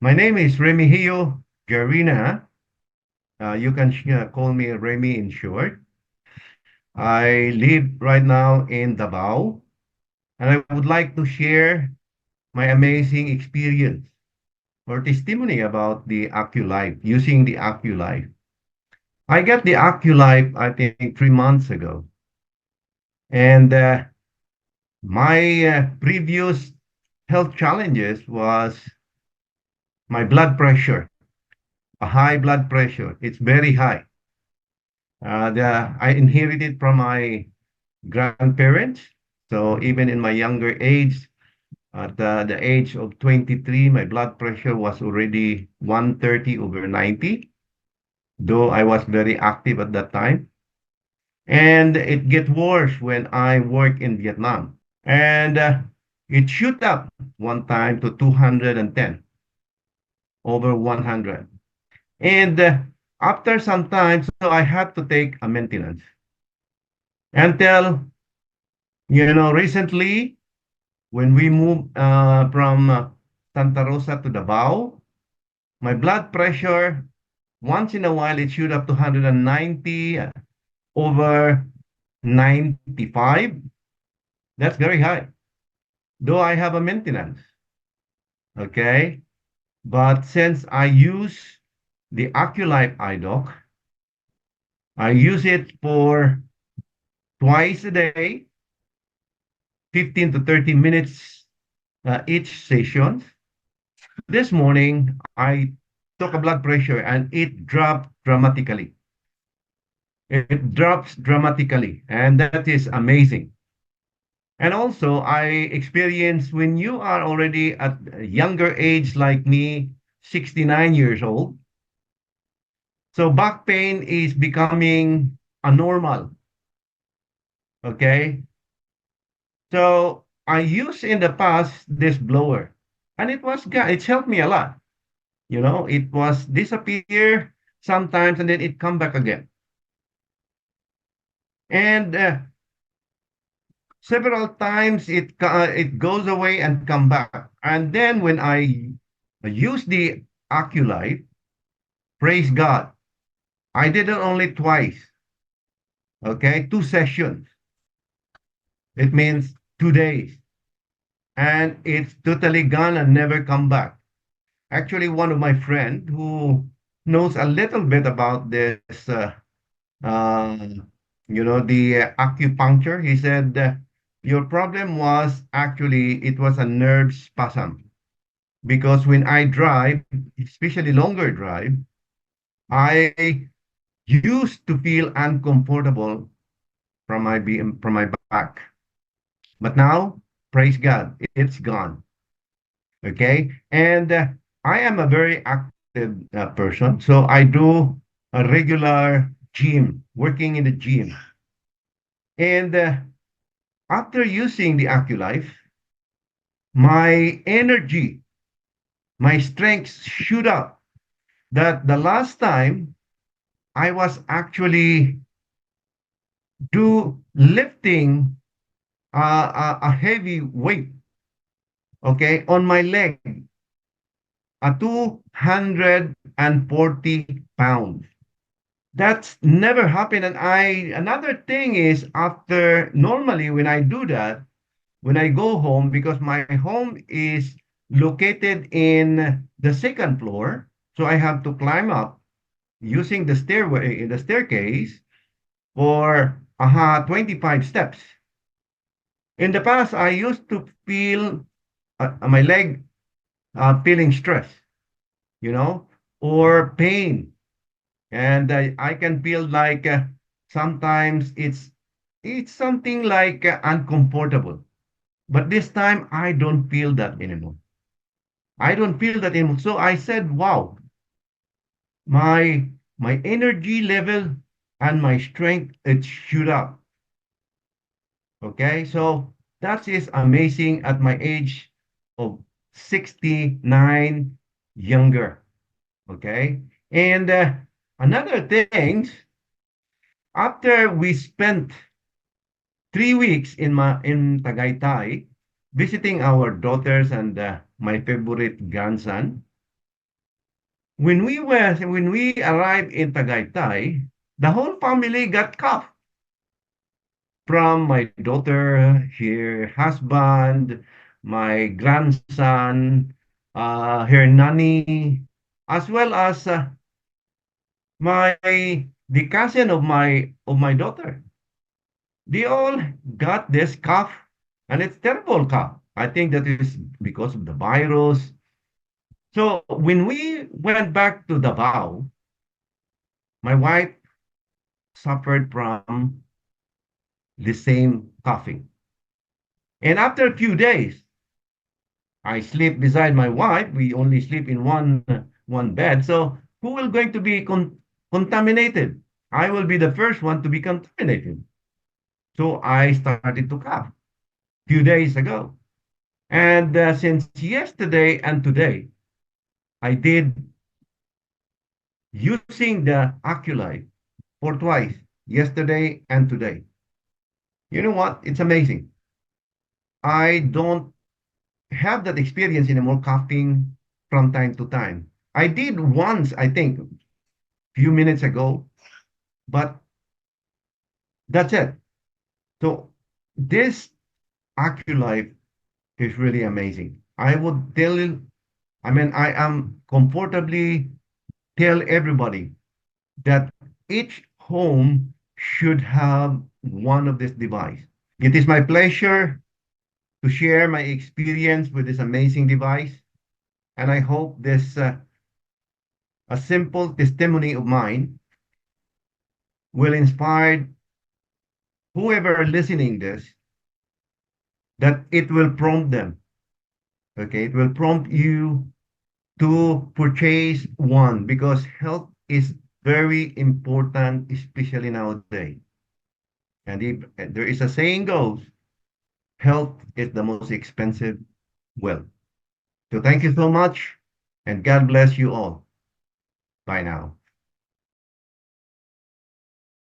My name is Remy Garina. You can call me Remy in short. I live right now in Davao, and I would like to share my amazing experience or testimony about the AccuLife, using the AccuLife. I got the AccuLife, I think, 3 months ago. And my previous health challenges was my blood pressure, a high blood pressure. It's very high. I inherited from my grandparents. So even in my younger age, at the age of 23, my blood pressure was already 130 over 90, though I was very active at that time. And it get worse when I work in Vietnam. And it shoot up one time to 210 over 100. And after some time, so I had to take a maintenance until, recently when we moved from Santa Rosa to Davao, my blood pressure, once in a while, it shoot up to 190 over 95. That's very high, though I have a maintenance. Okay. But since I use the Aculife iDoc, I use it for twice a day, 15 to 30 minutes each session. This morning, I took a blood pressure and it dropped dramatically. It drops dramatically, and that is amazing. And also, I experience when you are already at a younger age like me, 69 years old, so back pain is becoming a normal. Okay. So I used in the past this blower, and it's helped me a lot. It was disappear sometimes and then it come back again. And several times it goes away and come back. And then when I use the Aculife, praise God, I did it only twice. Okay, 2 sessions. It means 2 days, and it's totally gone and never come back. Actually, one of my friend who knows a little bit about this, uh, the acupuncture, he said, your problem was actually, it was a nerve spasm. Because when I drive, especially longer drive, I used to feel uncomfortable from my back. But now, praise God, it's gone. Okay. And I am a very active person. So I do a regular gym, working in the gym. And after using the AccuLife, my energy, my strength shoot up. That the last time I was actually do lifting a heavy weight, okay, on my leg, a 240 pounds. That's never happened. And another thing is after normally when I do that, when I go home, because my home is located in the second floor, so I have to climb up using the stairway, the staircase for 25 steps. In the past, I used to feel my leg feeling stress, you know, or pain. And I can feel like sometimes it's something like uncomfortable. But this time I don't feel that anymore. I don't feel that anymore. So I said, wow, my energy level and my strength it shoot up. Okay, so that is amazing at my age of 69 younger. Okay, and another thing, after we spent 3 weeks in Tagaytay visiting our daughters and my favorite grandson, when we arrived in Tagaytay, the whole family got cough from my daughter, her husband, my grandson, her nanny, as well as my the cousin of my daughter. They all got this cough, and it's terrible cough. I think that is because of the virus. So when we went back to Davao, my wife suffered from the same coughing. And after a few days, I sleep beside my wife. We only sleep in one bed. So who will going to be contaminated? I will be the first one to be contaminated. So I started to cough a few days ago. And since yesterday and today, I did using the Aculite for twice, yesterday and today. You know what? It's amazing. I don't have that experience anymore coughing from time to time. I did once, I think, a few minutes ago, but that's it. So this Aculife is really amazing. I would tell you, I mean, I am comfortably tell everybody that each home should have one of this device. It is my pleasure to share my experience with this amazing device, and I hope this a simple testimony of mine will inspire whoever listening this that it will prompt them. Okay, it will prompt you to purchase one because health is very important, especially nowadays. And if there is a saying goes, health is the most expensive wealth. So thank you so much, and God bless you all. Bye now.